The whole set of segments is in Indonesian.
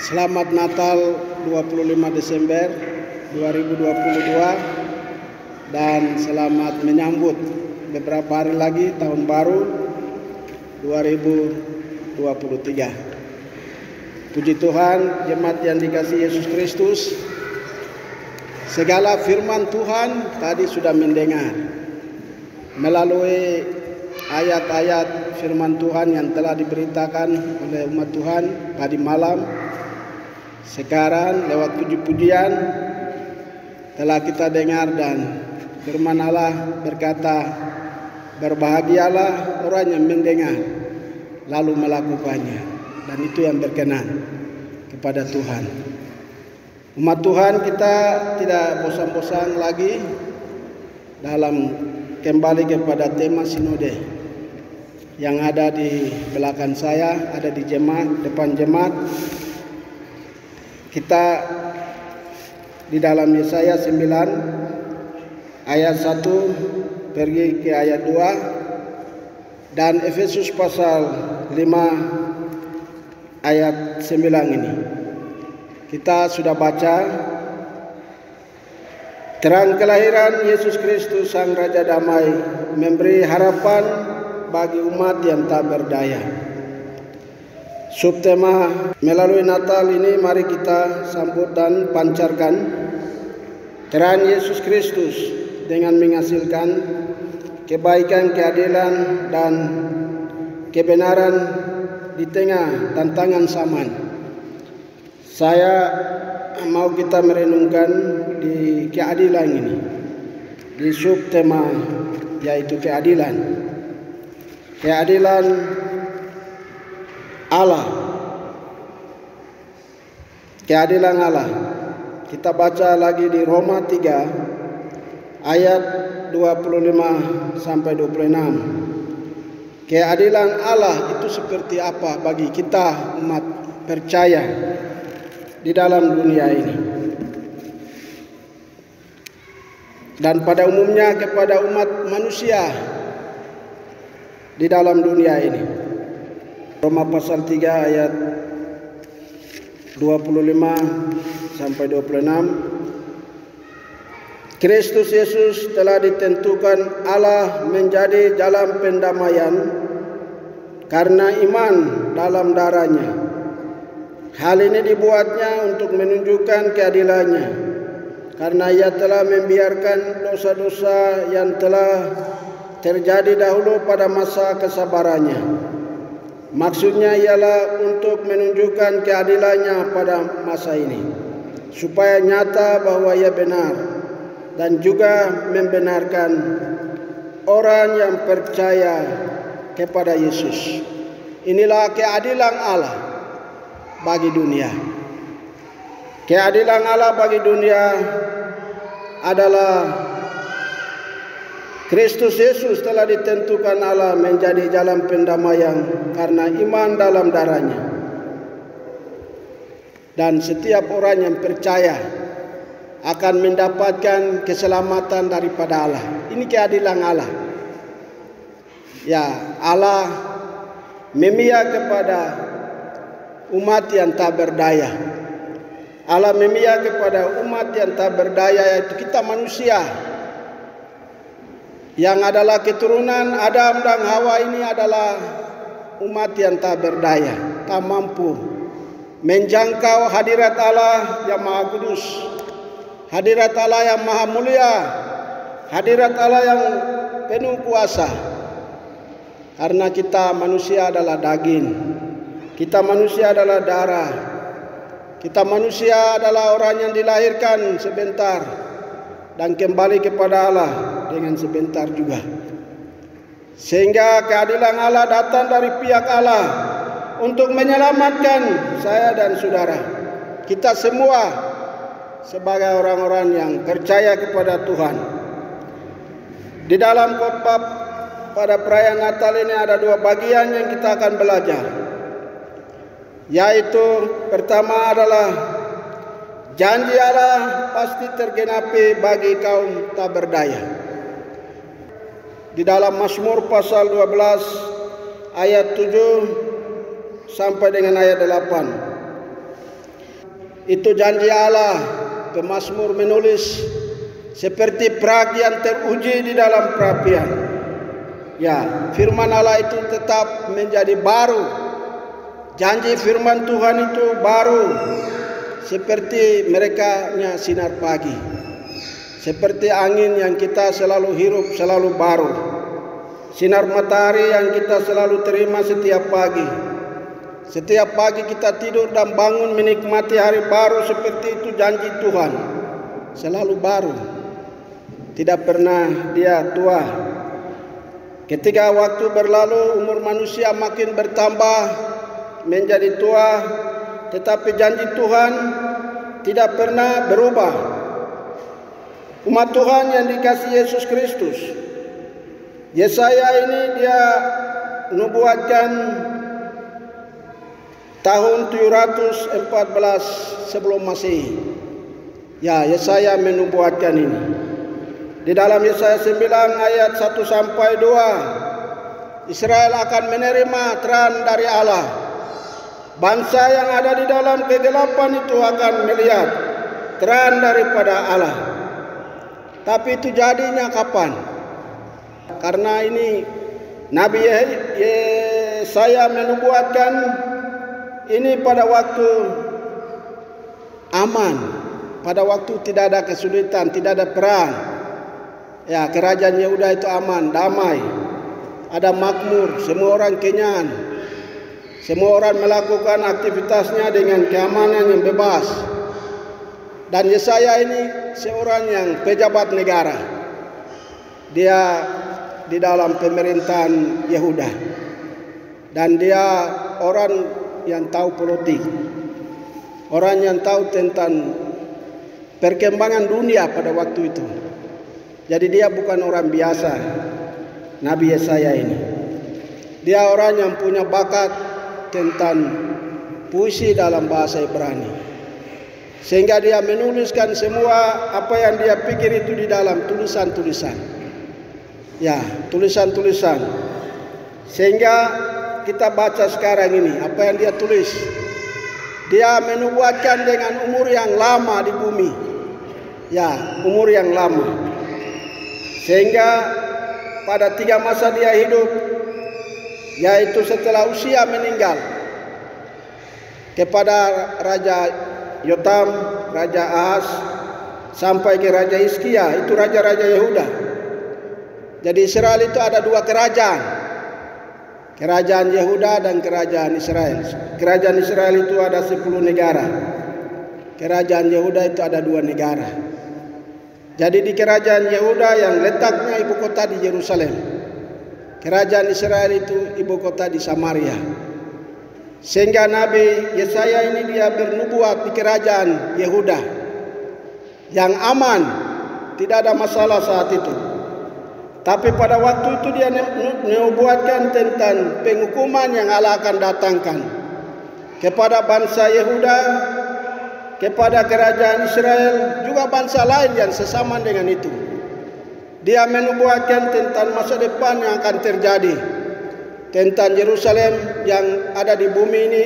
Selamat Natal 25 Desember 2022 dan selamat menyambut beberapa hari lagi tahun baru 2023. Puji Tuhan, jemaat yang dikasihi Yesus Kristus. Segala firman Tuhan tadi sudah mendengar melalui ayat-ayat firman Tuhan yang telah diberitakan oleh umat Tuhan tadi malam. Sekarang lewat puji-pujian telah kita dengar dan firman Allah berkata, berbahagialah orang yang mendengar lalu melakukannya, dan itu yang berkenan kepada Tuhan. Umat Tuhan, kita tidak bosan-bosan lagi dalam kembali kepada tema sinode yang ada di belakang saya, ada di jemaat, depan jemaat. Kita di dalam Yesaya 9 ayat 1 pergi ke ayat 2 dan Efesus pasal 5 ayat 9 ini. Kita sudah baca, terang kelahiran Yesus Kristus Sang Raja Damai memberi harapan bagi umat yang tak berdaya. Subtema melalui Natal ini mari kita sambut dan pancarkan terang Yesus Kristus dengan menghasilkan kebaikan, keadilan dan kebenaran di tengah tantangan zaman. Saya mau kita merenungkan di keadilan ini, di subtema yaitu keadilan. Keadilan Allah. Keadilan Allah. Kita baca lagi di Roma 3 ayat 25 sampai 26. Keadilan Allah itu seperti apa bagi kita umat percaya di dalam dunia ini, dan pada umumnya kepada umat manusia di dalam dunia ini. Roma pasal 3 ayat 25 sampai 26. Kristus Yesus telah ditentukan Allah menjadi jalan pendamaian karena iman dalam darahnya. Hal ini dibuatnya untuk menunjukkan keadilannya, karena ia telah membiarkan dosa-dosa yang telah terjadi dahulu pada masa kesabarannya. Maksudnya ialah untuk menunjukkan keadilannya pada masa ini, supaya nyata bahwa ia benar dan juga membenarkan orang yang percaya kepada Yesus. Inilah keadilan Allah bagi dunia. Keadilan Allah bagi dunia adalah Kristus Yesus telah ditentukan Allah menjadi jalan pendamaian karena iman dalam darahnya. Dan setiap orang yang percaya akan mendapatkan keselamatan daripada Allah. Ini keadilan Allah. Ya, Allah memihak kepada umat yang tak berdaya. Allah memihak kepada umat yang tak berdaya, yaitu kita manusia, yang adalah keturunan Adam dan Hawa. Ini adalah umat yang tak berdaya, tak mampu menjangkau hadirat Allah yang Maha Kudus, hadirat Allah yang Maha Mulia, hadirat Allah yang penuh kuasa. Karena kita manusia adalah daging, kita manusia adalah darah, kita manusia adalah orang yang dilahirkan sebentar dan kembali kepada Allah dengan sebentar juga. Sehingga keadilan Allah datang dari pihak Allah untuk menyelamatkan saya dan saudara, kita semua sebagai orang-orang yang percaya kepada Tuhan. Di dalam khotbah pada perayaan Natal ini ada dua bagian yang kita akan belajar, yaitu pertama adalah janji Allah pasti tergenapi bagi kaum tak berdaya. Di dalam Mazmur pasal 12 ayat 7 sampai dengan ayat 8. Itu janji Allah. Pemazmur menulis seperti peragi yang teruji di dalam perapian. Ya, firman Allah itu tetap menjadi baru. Janji firman Tuhan itu baru. Seperti merekanya sinar pagi. Seperti angin yang kita selalu hirup, selalu baru. Sinar matahari yang kita selalu terima setiap pagi. Setiap pagi kita tidur dan bangun menikmati hari baru, seperti itu janji Tuhan. Selalu baru. Tidak pernah dia tua. Ketika waktu berlalu, umur manusia makin bertambah menjadi tua, tetapi janji Tuhan tidak pernah berubah. Umat Tuhan yang dikasihi Yesus Kristus, Yesaya ini dia nubuatkan tahun 714 sebelum Masehi. Ya, Yesaya menubuatkan ini. Di dalam Yesaya 9 ayat 1 sampai 2, Israel akan menerima terang dari Allah. Bangsa yang ada di dalam kegelapan itu akan melihat terang daripada Allah. Tapi itu jadinya kapan? Karena ini Nabi Yesaya menubuatkan ini pada waktu aman, pada waktu tidak ada kesulitan, tidak ada perang. Ya, kerajaan Yehuda itu aman, damai, ada makmur, semua orang kenyang, semua orang melakukan aktivitasnya dengan keamanan yang bebas. Dan Yesaya ini seorang yang pejabat negara. Dia di dalam pemerintahan Yehuda, dan dia orang yang tahu politik, orang yang tahu tentang perkembangan dunia pada waktu itu. Jadi dia bukan orang biasa, Nabi Yesaya ini. Dia orang yang punya bakat tentang puisi dalam bahasa Ibrani, sehingga dia menuliskan semua apa yang dia pikir itu di dalam tulisan-tulisan. Ya, tulisan-tulisan. Sehingga kita baca sekarang ini apa yang dia tulis. Dia menubuatkan dengan umur yang lama di bumi. Ya, umur yang lama. Sehingga pada 3 masa dia hidup, yaitu setelah Usia meninggal, kepada Raja Yotam, Raja Ahaz, sampai ke Raja Hizkia, itu raja-raja Yehuda. Jadi Israel itu ada 2 kerajaan. Kerajaan Yehuda dan kerajaan Israel. Kerajaan Israel itu ada 10 negara. Kerajaan Yehuda itu ada 2 negara. Jadi di kerajaan Yehuda yang letaknya ibu kota di Yerusalem. Kerajaan Israel itu ibu kota di Samaria. Sehingga Nabi Yesaya ini dia bernubuat di kerajaan Yehuda yang aman, tidak ada masalah saat itu. Tapi pada waktu itu dia menubuatkan tentang penghukuman yang Allah akan datangkan kepada bangsa Yehuda, kepada kerajaan Israel, juga bangsa lain yang sesama dengan itu. Dia menubuatkan tentang masa depan yang akan terjadi, tentang Yerusalem yang ada di bumi ini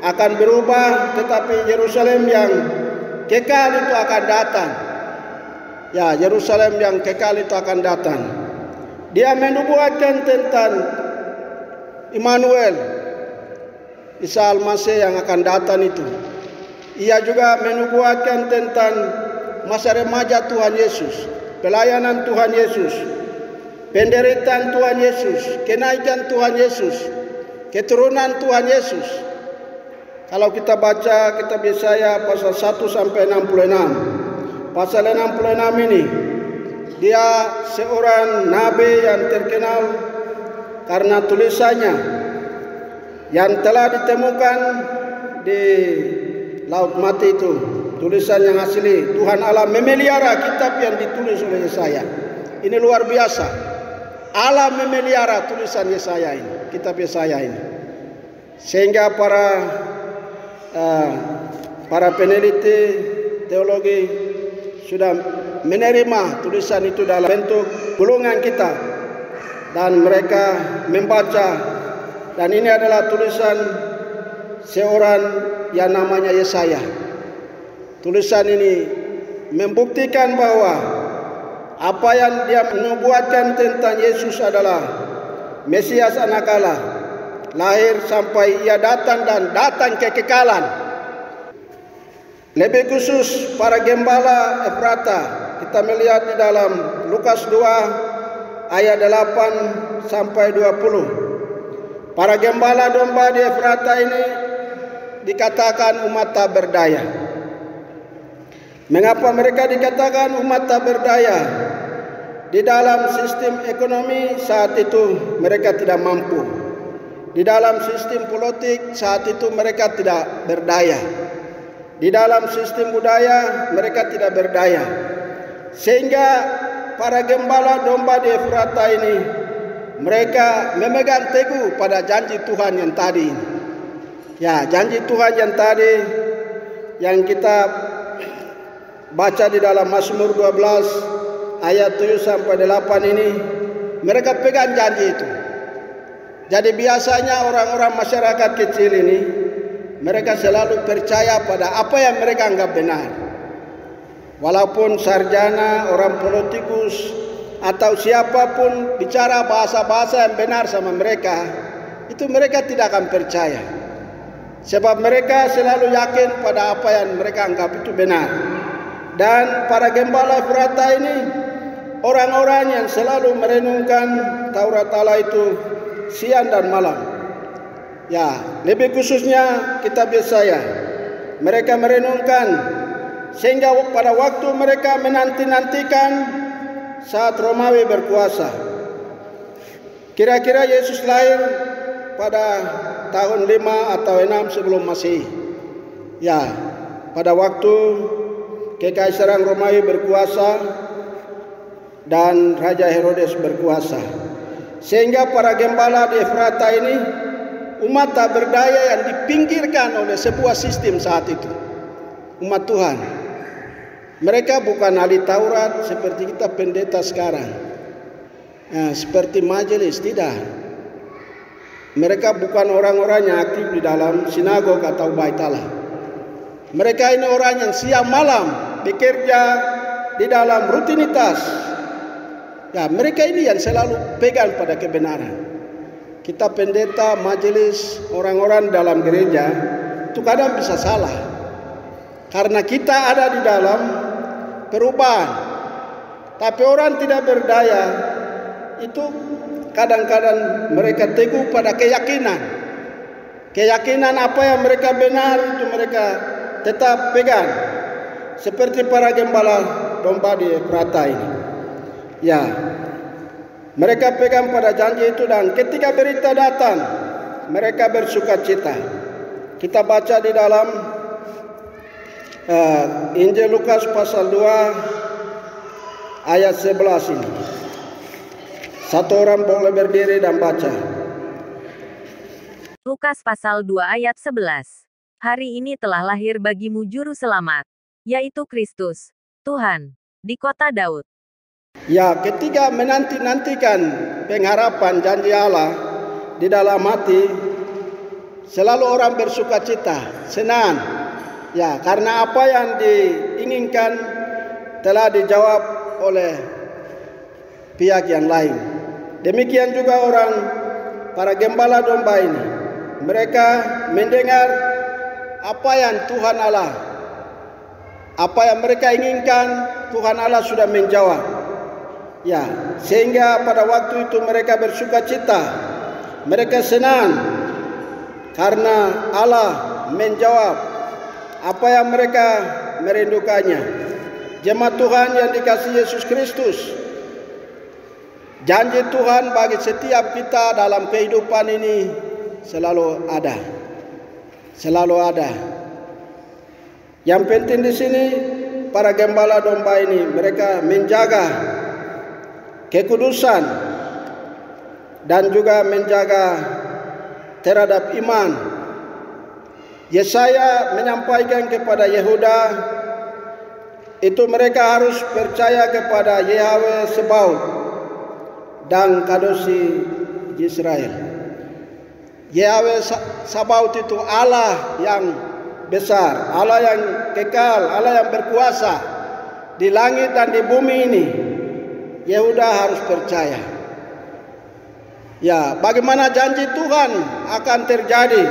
akan berubah, tetapi Yerusalem yang kekal itu akan datang. Ya, Yerusalem yang kekal itu akan datang. Dia menubuatkan tentang Immanuel, Isa Al-Masih yang akan datang itu. Ia juga menubuatkan tentang masa remaja Tuhan Yesus, pelayanan Tuhan Yesus, penderitaan Tuhan Yesus, kenaikan Tuhan Yesus, keturunan Tuhan Yesus. Kalau kita baca kitab Yesaya pasal 1 sampai 66. Pasal 66 ini, dia seorang nabi yang terkenal karena tulisannya yang telah ditemukan di Laut Mati itu. Tulisan yang asli. Tuhan Allah memelihara kitab yang ditulis oleh Yesaya. Ini luar biasa. Allah memelihara tulisan Yesaya ini, kitab Yesaya ini. Sehingga para peneliti teologi sudah menerima tulisan itu dalam bentuk gulungan kitab, dan mereka membaca, dan ini adalah tulisan seorang yang namanya Yesaya. Tulisan ini membuktikan bahwa apa yang dia menubuatkan tentang Yesus adalah Mesias anak Allah, lahir sampai ia datang dan datang kekekalan. Lebih khusus para gembala Efrata, kita melihat di dalam Lukas 2 ayat 8 sampai 20. Para gembala domba di Efrata ini dikatakan umat tak berdaya. Mengapa mereka dikatakan umat tak berdaya? Di dalam sistem ekonomi saat itu mereka tidak mampu. Di dalam sistem politik saat itu mereka tidak berdaya. Di dalam sistem budaya mereka tidak berdaya. Sehingga para gembala domba di Efrata ini, mereka memegang teguh pada janji Tuhan yang tadi. Ya, janji Tuhan yang tadi yang kita baca di dalam Mazmur 12 ayat 7 sampai 8 ini, mereka pegang janji itu. Jadi biasanya orang-orang masyarakat kecil ini, mereka selalu percaya pada apa yang mereka anggap benar. Walaupun sarjana, orang politikus, atau siapapun bicara bahasa-bahasa yang benar sama mereka, itu mereka tidak akan percaya. Sebab mereka selalu yakin pada apa yang mereka anggap itu benar. Dan para gembala Efrata ini orang-orang yang selalu merenungkan Taurat Allah itu siang dan malam. Ya, lebih khususnya kitab Yesaya. Mereka merenungkan sehingga pada waktu mereka menanti-nantikan saat Romawi berkuasa. Kira-kira Yesus lahir pada tahun 5 atau 6 sebelum Masehi. Ya, pada waktu Kekaisaran Romawi berkuasa dan Raja Herodes berkuasa. Sehingga para gembala di Efrata ini umat tak berdaya yang dipinggirkan oleh sebuah sistem saat itu. Umat Tuhan. Mereka bukan ahli Taurat seperti kita pendeta sekarang. Nah, seperti majelis, tidak. Mereka bukan orang-orang yang aktif di dalam sinagog atau bait Allah. Mereka ini orang yang siang malam bekerja di dalam rutinitas. Ya, mereka ini yang selalu pegang pada kebenaran. Kita pendeta, majelis, orang-orang dalam gereja itu kadang bisa salah. Karena kita ada di dalam perubahan. Tapi orang tidak berdaya itu kadang-kadang mereka teguh pada keyakinan. Keyakinan apa yang mereka benar itu mereka tetap pegang. Seperti para gembala domba di Efrata ini. Ya, mereka pegang pada janji itu dan ketika berita datang, mereka bersukacita. Kita baca di dalam Injil Lukas pasal 2 ayat 11 ini. Satu orang boleh berdiri dan baca. Lukas pasal 2 ayat 11. Hari ini telah lahir bagimu juru selamat, yaitu Kristus, Tuhan, di kota Daud. Ya, ketika menanti-nantikan pengharapan janji Allah di dalam hati, selalu orang bersukacita, senang. Ya, karena apa yang diinginkan telah dijawab oleh pihak yang lain. Demikian juga orang para gembala domba ini. Mereka mendengar apa yang Tuhan Allah, apa yang mereka inginkan, Tuhan Allah sudah menjawab. Ya, sehingga pada waktu itu mereka bersukacita. Mereka senang karena Allah menjawab apa yang mereka merindukannya. Jemaat Tuhan yang dikasihi Yesus Kristus, janji Tuhan bagi setiap kita dalam kehidupan ini selalu ada. Selalu ada. Yang penting di sini para gembala domba ini mereka menjaga kekudusan dan juga menjaga terhadap iman. Yesaya menyampaikan kepada Yehuda itu mereka harus percaya kepada Yahweh Sebaot dan Kadosi Israel. Yahweh Sebaot itu Allah yang besar, Allah yang kekal, Allah yang berkuasa di langit dan di bumi ini, Yehuda harus percaya. Ya, bagaimana janji Tuhan akan terjadi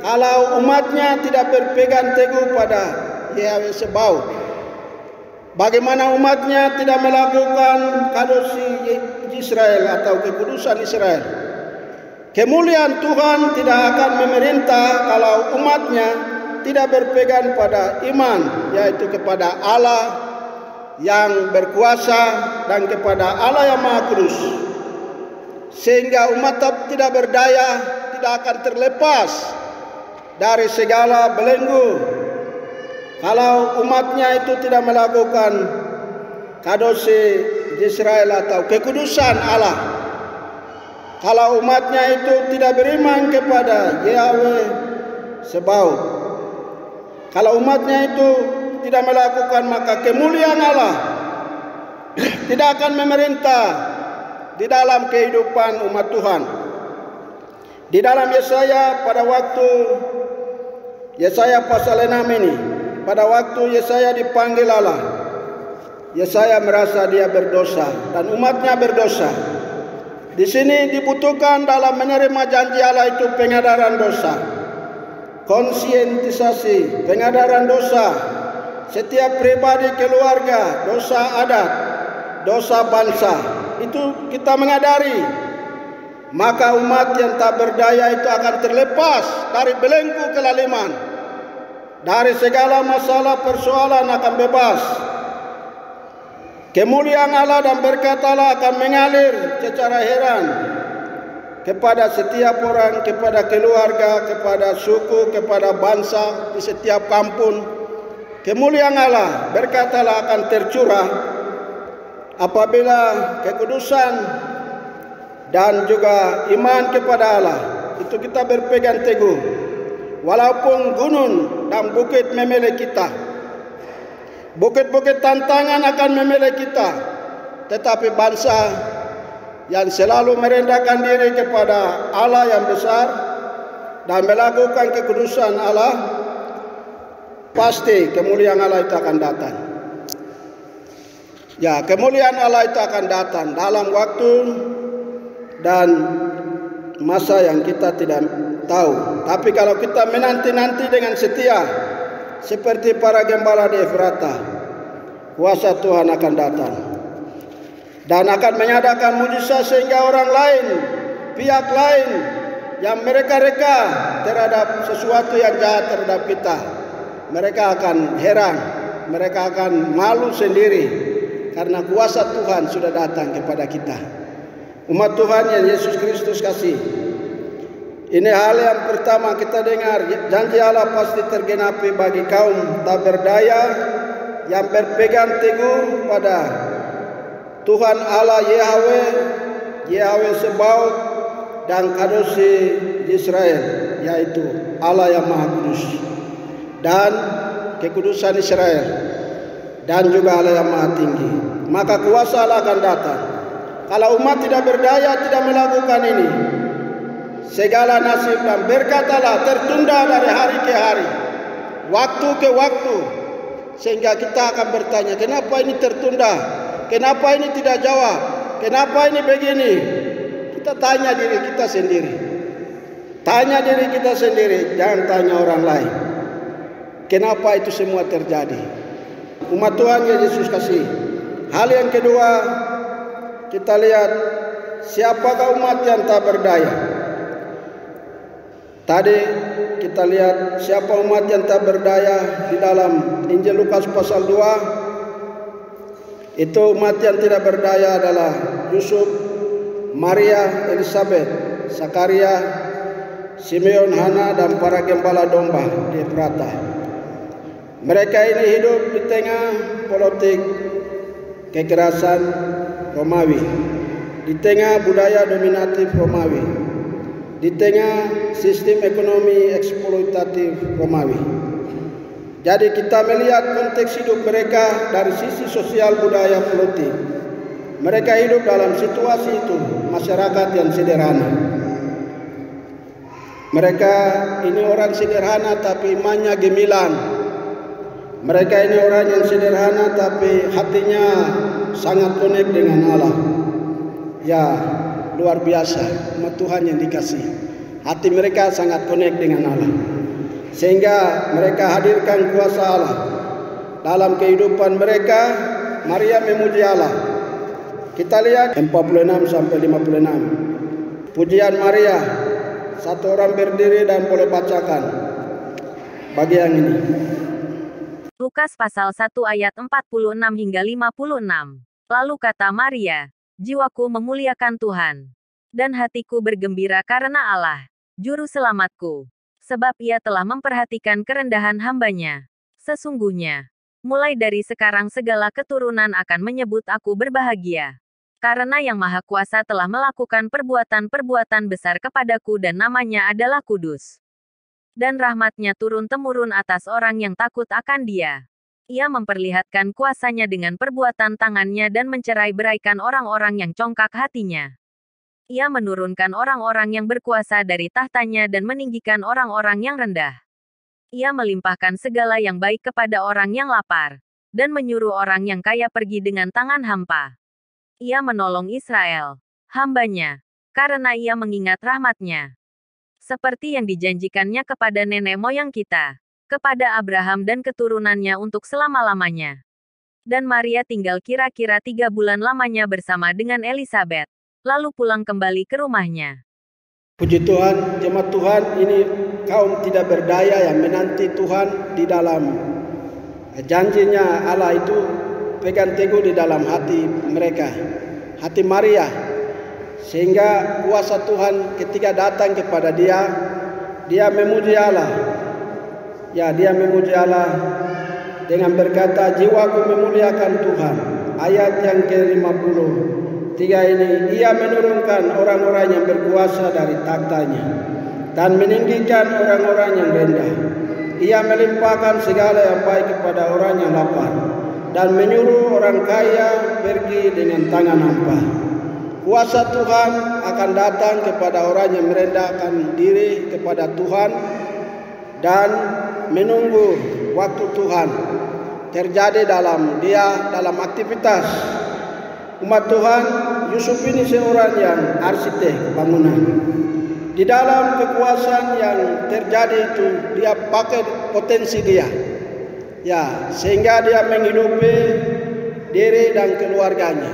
kalau umatnya tidak berpegang teguh pada Yahweh Sebaut? Bagaimana umatnya tidak melakukan kadosi Israel atau kekudusan Israel? Kemuliaan Tuhan tidak akan memerintah kalau umatnya tidak berpegang pada iman, yaitu kepada Allah yang berkuasa dan kepada Allah yang Maha Kudus. Sehingga umat tidak berdaya, tidak akan terlepas dari segala belenggu kalau umatnya itu tidak melakukan kadosi Israel atau kekudusan Allah. Kalau umatnya itu tidak beriman kepada Yahweh Sebaut, kalau umatnya itu tidak melakukan, maka kemuliaan Allah tidak akan memerintah di dalam kehidupan umat Tuhan. Di dalam Yesaya, pada waktu Yesaya pasal 6 ini, pada waktu Yesaya dipanggil Allah, Yesaya merasa dia berdosa dan umatnya berdosa. Di sini dibutuhkan dalam menerima janji Allah itu penyadaran dosa, konsientisasi, penyadaran dosa setiap pribadi, keluarga, dosa adat, dosa bangsa. Itu kita menyadari, maka umat yang tak berdaya itu akan terlepas dari belenggu kelaliman, dari segala masalah persoalan akan bebas. Kemuliaan Allah dan berkat Allah akan mengalir secara heran kepada setiap orang, kepada keluarga, kepada suku, kepada bangsa, di setiap kampung. Kemuliaan Allah, berkat Allah akan tercurah apabila kekudusan dan juga iman kepada Allah itu kita berpegang teguh. Walaupun gunung dan bukit memeluk kita, bukit-bukit tantangan akan memeluk kita, tetapi bangsa yang selalu merendahkan diri kepada Allah yang besar dan melakukan kekudusan Allah, pasti kemuliaan Allah itu akan datang. Ya, kemuliaan Allah itu akan datang dalam waktu dan masa yang kita tidak tahu. Tapi kalau kita menanti-nanti dengan setia, seperti para gembala di Efrata, kuasa Tuhan akan datang dan akan menyatakan mujizat sehingga orang lain, pihak lain yang mereka reka terhadap sesuatu yang jahat terhadap kita, mereka akan heran, mereka akan malu sendiri karena kuasa Tuhan sudah datang kepada kita. Umat Tuhan yang Yesus Kristus kasih, ini hal yang pertama kita dengar, janji Allah pasti tergenapi bagi kaum tak berdaya yang berpegang teguh pada Tuhan Allah Yahweh Sebaut dan kadosi Israel, yaitu Allah yang Maha Kudus dan kekudusan Israel dan juga Allah yang Maha Tinggi. Maka kuasa Allah akan datang. Kalau umat tidak berdaya, tidak melakukan ini, segala nasib dan berkat Allah tertunda dari hari ke hari, waktu ke waktu, sehingga kita akan bertanya, kenapa ini tertunda? Kenapa ini tidak jawab? Kenapa ini begini? Kita tanya diri kita sendiri. Tanya diri kita sendiri, jangan tanya orang lain. Kenapa itu semua terjadi? Umat Tuhan yang Yesus kasih. Hal yang kedua, kita lihat siapakah umat yang tak berdaya. Tadi kita lihat siapa umat yang tak berdaya di dalam Injil Lukas pasal 2. Itu umat yang tidak berdaya adalah Yusuf, Maria, Elizabeth, Zakaria, Simeon, Hana, dan para gembala domba di Efrata. Mereka ini hidup di tengah politik kekerasan Romawi, di tengah budaya dominatif Romawi, di tengah sistem ekonomi eksploitatif Romawi. Jadi kita melihat konteks hidup mereka dari sisi sosial, budaya, politik. Mereka hidup dalam situasi itu, masyarakat yang sederhana. Mereka ini orang sederhana tapi imannya gemilang. Mereka ini orang yang sederhana tapi hatinya sangat connect dengan Allah. Ya, luar biasa umat Tuhan yang dikasihi. Hati mereka sangat connect dengan Allah. Sehingga mereka hadirkan kuasa Allah dalam kehidupan mereka. Maria memuji Allah. Kita lihat 46 sampai 56. Pujian Maria. Satu orang berdiri dan boleh bacakan bagian ini. Lukas pasal 1 ayat 46 hingga 56. Lalu kata Maria, jiwaku memuliakan Tuhan, dan hatiku bergembira karena Allah, Juru Selamatku. Sebab ia telah memperhatikan kerendahan hambanya. Sesungguhnya, mulai dari sekarang segala keturunan akan menyebut aku berbahagia. Karena Yang Maha Kuasa telah melakukan perbuatan-perbuatan besar kepadaku dan namanya adalah kudus. Dan rahmat-Nya turun-temurun atas orang yang takut akan Dia. Ia memperlihatkan kuasanya dengan perbuatan tangannya dan mencerai-beraikan orang-orang yang congkak hatinya. Ia menurunkan orang-orang yang berkuasa dari tahtanya dan meninggikan orang-orang yang rendah. Ia melimpahkan segala yang baik kepada orang yang lapar, dan menyuruh orang yang kaya pergi dengan tangan hampa. Ia menolong Israel, hamba-Nya, karena ia mengingat rahmat-Nya. Seperti yang dijanjikannya kepada nenek moyang kita, kepada Abraham dan keturunannya untuk selama-lamanya. Dan Maria tinggal kira-kira 3 bulan lamanya bersama dengan Elisabet, lalu pulang kembali ke rumahnya. Puji Tuhan, jemaat Tuhan, ini kaum tidak berdaya yang menanti Tuhan di dalam janjinya Allah itu pegang teguh di dalam hati mereka, hati Maria, sehingga kuasa Tuhan ketika datang kepada dia memuji Allah. Ya, dia memuji Allah dengan berkata, jiwaku memuliakan Tuhan. Ayat yang ke-53 ini, ia menurunkan orang-orang yang berkuasa dari tahtanya dan meninggikan orang-orang yang rendah. Ia melimpahkan segala yang baik kepada orang yang lapar dan menyuruh orang kaya pergi dengan tangan hampa. Kuasa Tuhan akan datang kepada orang yang merendahkan diri kepada Tuhan dan menunggu waktu Tuhan terjadi dalam aktivitas umat Tuhan. Yusuf ini seorang yang arsitek bangunan. Di dalam kekuasaan yang terjadi itu, dia pakai potensi dia. Ya, sehingga dia menghidupi diri dan keluarganya.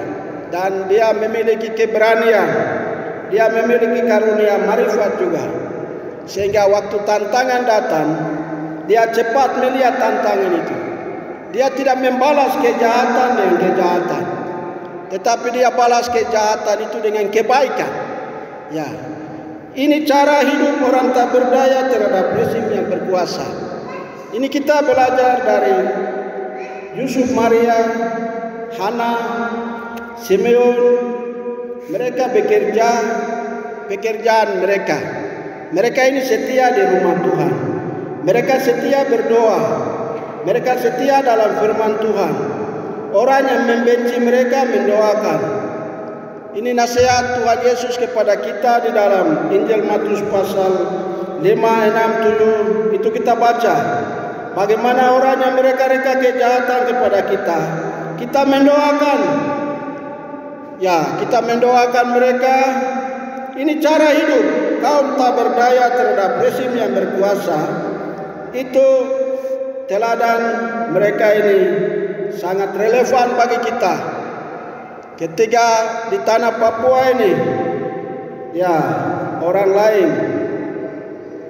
Dan dia memiliki keberanian. Dia memiliki karunia marifat juga. Sehingga waktu tantangan datang, dia cepat melihat tantangan itu. Dia tidak membalas kejahatan dengan kejahatan, tetapi dia balas kejahatan itu dengan kebaikan. Ya, ini cara hidup orang tak berdaya terhadap rezim yang berkuasa. Ini kita belajar dari Yusuf, Maria, Hana, Simeon. Mereka bekerja pekerjaan mereka. Mereka ini setia di rumah Tuhan. Mereka setia berdoa. Mereka setia dalam firman Tuhan. Orang yang membenci mereka mendoakan. Ini nasihat Tuhan Yesus kepada kita di dalam Injil Matius pasal 5, 6, 7. Itu kita baca. Bagaimana orang yang mereka-reka kejahatan kepada kita. Kita mendoakan. Ya, kita mendoakan mereka. Ini cara hidup kaum tak berdaya terhadap rezim yang berkuasa. Itu teladan mereka ini sangat relevan bagi kita. Ketika di tanah Papua ini, ya, orang lain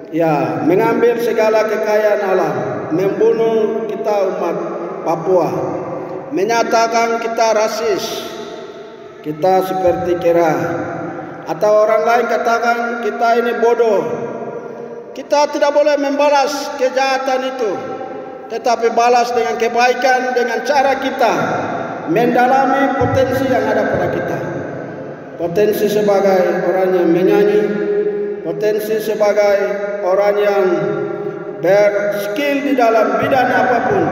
ya mengambil segala kekayaan alam, membunuh kita umat Papua, menyatakan kita rasis, kita seperti kera, atau orang lain katakan kita ini bodoh. Kita tidak boleh membalas kejahatan itu, tetapi balas dengan kebaikan, dengan cara kita mendalami potensi yang ada pada kita. Potensi sebagai orang yang menyanyi, potensi sebagai orang yang berskill di dalam bidang apapun.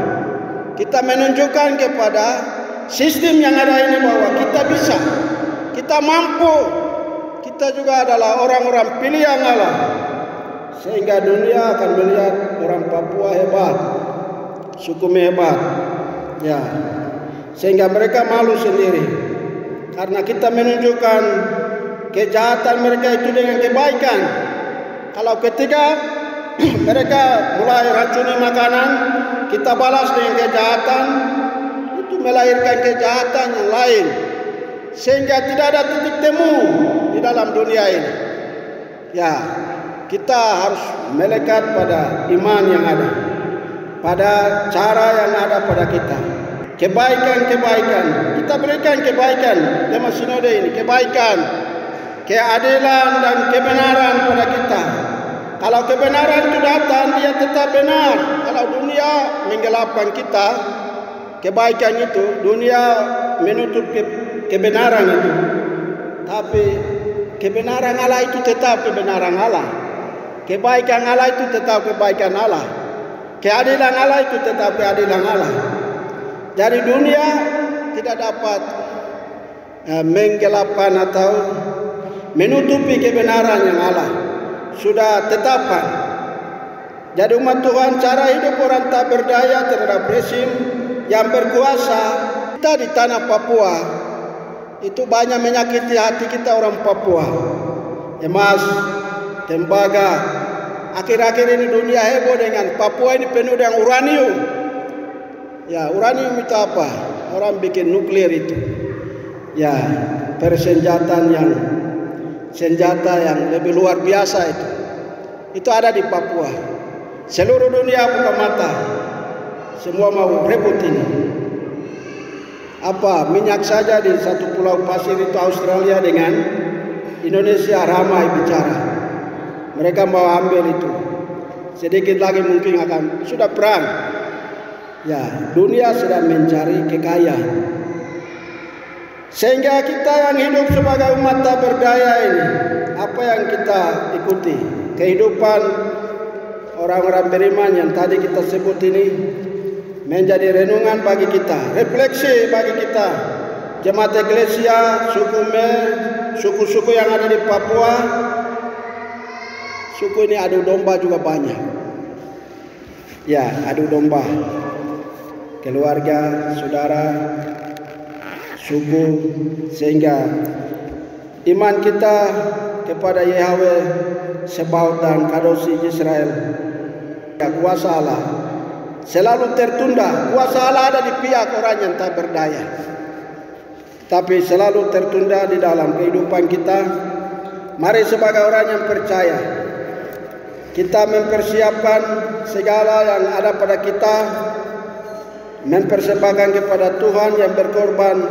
Kita menunjukkan kepada sistem yang ada ini bahwa kita bisa, kita mampu, kita juga adalah orang-orang pilihan Allah. Sehingga dunia akan melihat orang Papua hebat. suku hebat. Ya, sehingga mereka malu sendiri karena kita menunjukkan kejahatan mereka itu dengan kebaikan. Kalau ketika mereka mulai racuni makanan, kita balas dengan kejahatan, itu melahirkan kejahatan yang lain, sehingga tidak ada titik temu di dalam dunia ini. Ya, kita harus melekat pada iman yang ada, pada cara yang ada pada kita. Kebaikan-kebaikan, kita berikan kebaikan. Tema sinode ini, kebaikan, keadilan dan kebenaran pada kita. Kalau kebenaran itu datang, dia tetap benar. Kalau dunia menggelapkan kita, kebaikan itu, dunia menutup kebenaran itu. Tapi kebenaran Allah itu tetap kebenaran Allah. Kebaikan Allah itu tetap kebaikan Allah. Keadilan Allah itu tetap keadilan Allah. Jadi dunia tidak dapat menggelapkan atau menutupi kebenaran yang Allah sudah tetapkan. Jadi umat Tuhan, cara hidup orang tak berdaya terhadap rezim yang berkuasa. Kita di tanah Papua itu banyak menyakiti hati kita orang Papua. Emas, tembaga. Akhir-akhir ini dunia heboh dengan Papua ini penuh dengan uranium. Ya, uranium itu apa? Orang bikin nuklir itu. Ya, persenjataan senjata yang lebih luar biasa itu. Itu ada di Papua. Seluruh dunia buka mata. Semua mau rebut ini. Apa? Minyak saja di satu pulau pasir itu Australia dengan Indonesia ramai bicara. Mereka mau ambil itu. Sedikit lagi mungkin akan sudah perang. Ya, dunia sedang mencari kekayaan. Sehingga kita yang hidup sebagai umat tak berdaya ini, apa yang kita ikuti? Kehidupan orang-orang beriman yang tadi kita sebut ini menjadi renungan bagi kita, refleksi bagi kita. Jemaat Eklesia, suku-suku yang ada di Papua, suku ini adu domba juga banyak. Ya, adu domba. Keluarga, saudara, suku, sehingga iman kita kepada Yahweh Sebaot dan Kadosi Israel, ya, kuasa Allah selalu tertunda. Kuasa Allah ada di pihak orang yang tak berdaya, tapi selalu tertunda di dalam kehidupan kita. Mari sebagai orang yang percaya, kita mempersiapkan segala yang ada pada kita, mempersembahkan kepada Tuhan yang berkorban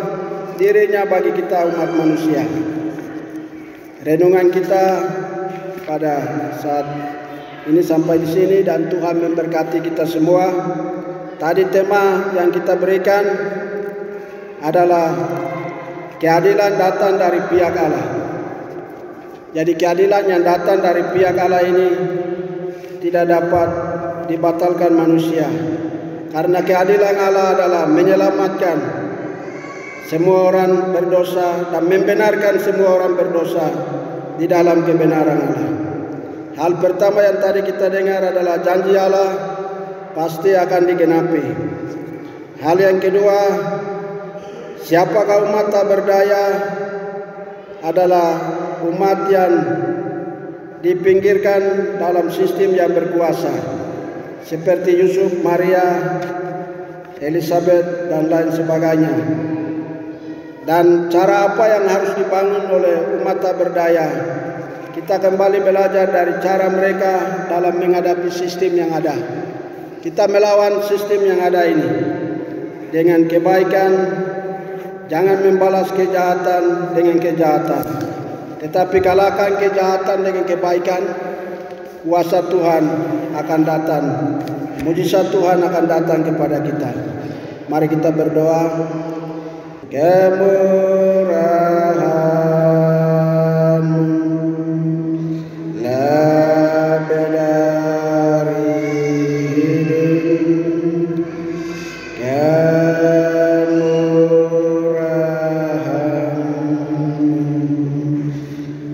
dirinya bagi kita umat manusia. Renungan kita pada saat ini sampai di sini, dan Tuhan memberkati kita semua. Tadi tema yang kita berikan adalah keadilan datang dari pihak Allah. Jadi keadilan yang datang dari pihak Allah ini tidak dapat dibatalkan manusia. Karena keadilan Allah adalah menyelamatkan semua orang berdosa dan membenarkan semua orang berdosa di dalam kebenaran Allah. Hal pertama yang tadi kita dengar adalah janji Allah pasti akan digenapi. Hal yang kedua, siapakah umat tak berdaya adalah umat yang dipinggirkan dalam sistem yang berkuasa, seperti Yusuf, Maria, Elizabeth, dan lain sebagainya. Dan cara apa yang harus dibangun oleh umat tak berdaya? Kita kembali belajar dari cara mereka dalam menghadapi sistem yang ada. Kita melawan sistem yang ada ini dengan kebaikan. Jangan membalas kejahatan dengan kejahatan, tetapi kalahkan kejahatan dengan kebaikan. Kuasa Tuhan akan datang, mujizat Tuhan akan datang kepada kita. Mari kita berdoa. Kemurahan labda dari hidup, kemurahan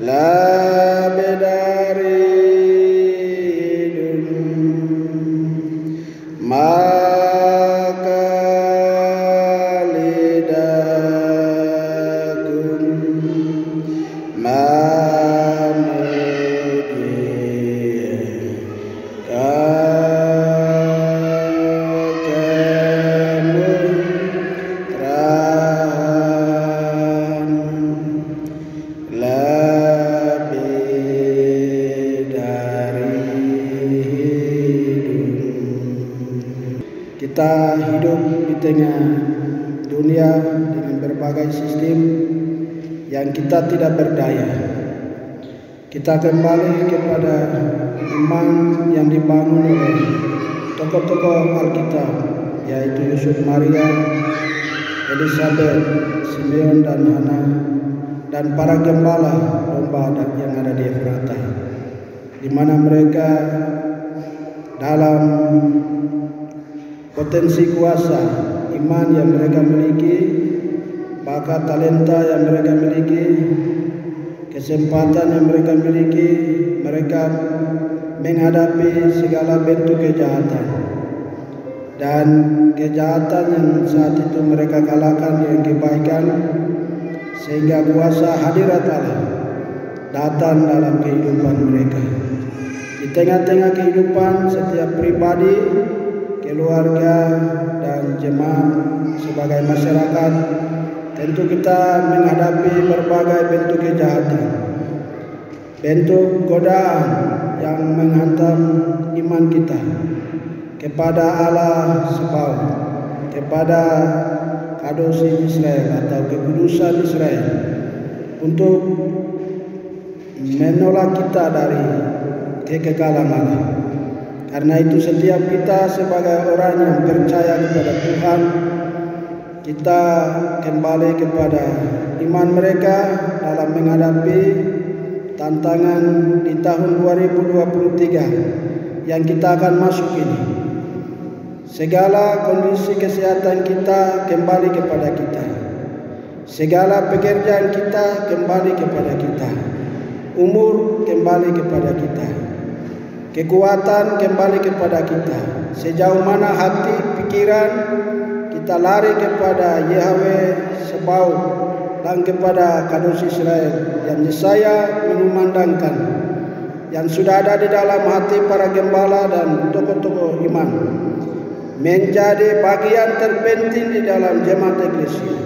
labda dari hidup. Kemurtaan lebih dari hidup. Kita hidup di tengah dunia dengan berbagai sistem yang kita tidak berdaya. Kita kembali kepada iman yang dibangun oleh tokoh-tokoh Alkitab, yaitu Yusuf, Maria, Elizabeth, Simeon dan Hana, dan para gembala domba yang ada di Efrata, di mana mereka dalam potensi kuasa iman yang mereka miliki, bakat talenta yang mereka miliki, kesempatan yang mereka miliki, mereka menghadapi segala bentuk kejahatan. Dan kejahatan yang saat itu mereka kalahkan dengan kebaikan, sehingga kuasa hadirat Allah datang dalam kehidupan mereka. Di tengah-tengah kehidupan setiap pribadi, keluarga, dan jemaat sebagai masyarakat, tentu kita menghadapi berbagai bentuk kejahatan, bentuk godaan yang menghantam iman kita kepada Allah Sebaot, kepada kadosi Israel atau kekudusan Israel, untuk menolak kita dari kekekalan Allah. Karena itu setiap kita sebagai orang yang percaya kepada Tuhan, kita kembali kepada iman mereka dalam menghadapi tantangan di tahun 2023 yang kita akan masuk ini. Segala kondisi kesehatan kita kembali kepada kita. Segala pekerjaan kita kembali kepada kita. Umur kembali kepada kita. Kekuatan kembali kepada kita. Sejauh mana hati, pikiran kita lari kepada Yahweh Sebaot dan kepada kadosi Israel yang Yesaya mengumandangkan, yang sudah ada di dalam hati para gembala dan tokoh-tokoh iman, menjadi bagian terpenting di dalam jemaat eklesia,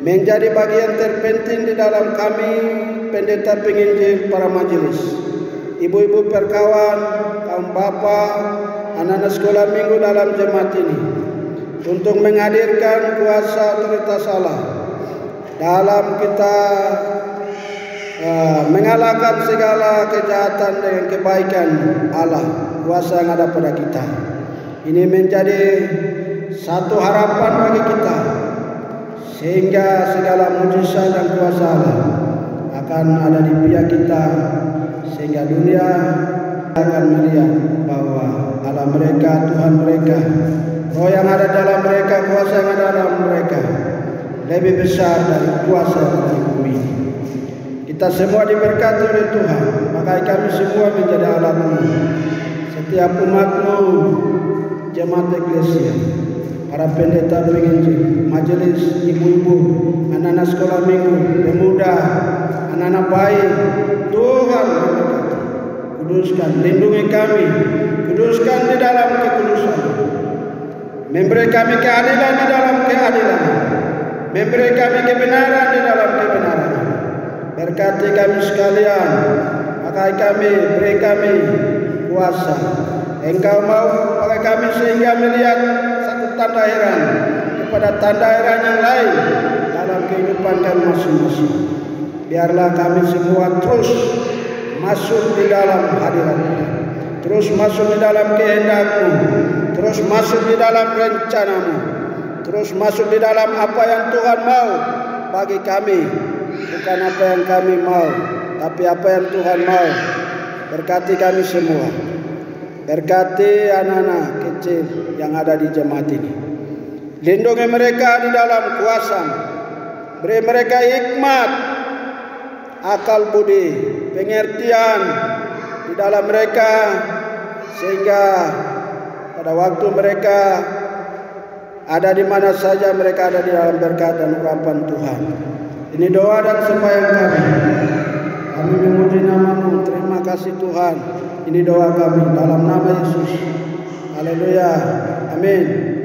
menjadi bagian terpenting di dalam kami pendeta penginjil, para majelis, ibu-ibu perkawan, kaum bapa, anak-anak sekolah minggu dalam jemaat ini, untuk menghadirkan kuasa otoritas Allah dalam kita mengalahkan segala kejahatan dengan kebaikan Allah, kuasa yang ada pada kita. Ini menjadi satu harapan bagi kita, sehingga segala mujizat dan kuasa Allah akan ada di pihak kita, sehingga dunia akan melihat bahwa Allah mereka, Tuhan mereka, Roh yang ada dalam mereka, kuasa yang ada dalam mereka lebih besar dari kuasa di bumi. Kita semua diberkati oleh Tuhan, maka kami semua menjadi alat-Mu. Setiap umat-Mu, jemaat eklesia, para pendeta penginjil, majelis, ibu-ibu, anak-anak sekolah minggu, pemuda, anak-anak baik, Tuhan memberkati. Kuduskan, lindungi kami, kuduskan di dalam kekudusan. Memberi kami keadilan di dalam keadilan, memberi kami kebenaran di dalam kebenaran. Berkati kami sekalian, pakai kami, beri kami kuasa. Engkau mau pakai kami sehingga melihat satu tanda heran kepada tanda heran yang lain dalam kehidupan kami masing-masing. Biarlah kami semua terus masuk di dalam hadirat-Mu, terus masuk di dalam kehendak-Mu, terus masuk di dalam rencana-Mu, terus masuk di dalam apa yang Tuhan mau bagi kami. Bukan apa yang kami mau, tapi apa yang Tuhan mau. Berkati kami semua, berkati anak-anak kecil yang ada di jemaat ini. Lindungi mereka di dalam kuasa-Mu, beri mereka hikmat, akal budi, pengertian di dalam mereka, sehingga pada waktu mereka ada di mana saja, mereka ada di dalam berkat dan urapan Tuhan. Ini doa dan sembahyang kami. Kami memuji nama-Mu. Terima kasih Tuhan. Ini doa kami dalam nama Yesus. Haleluya. Amin.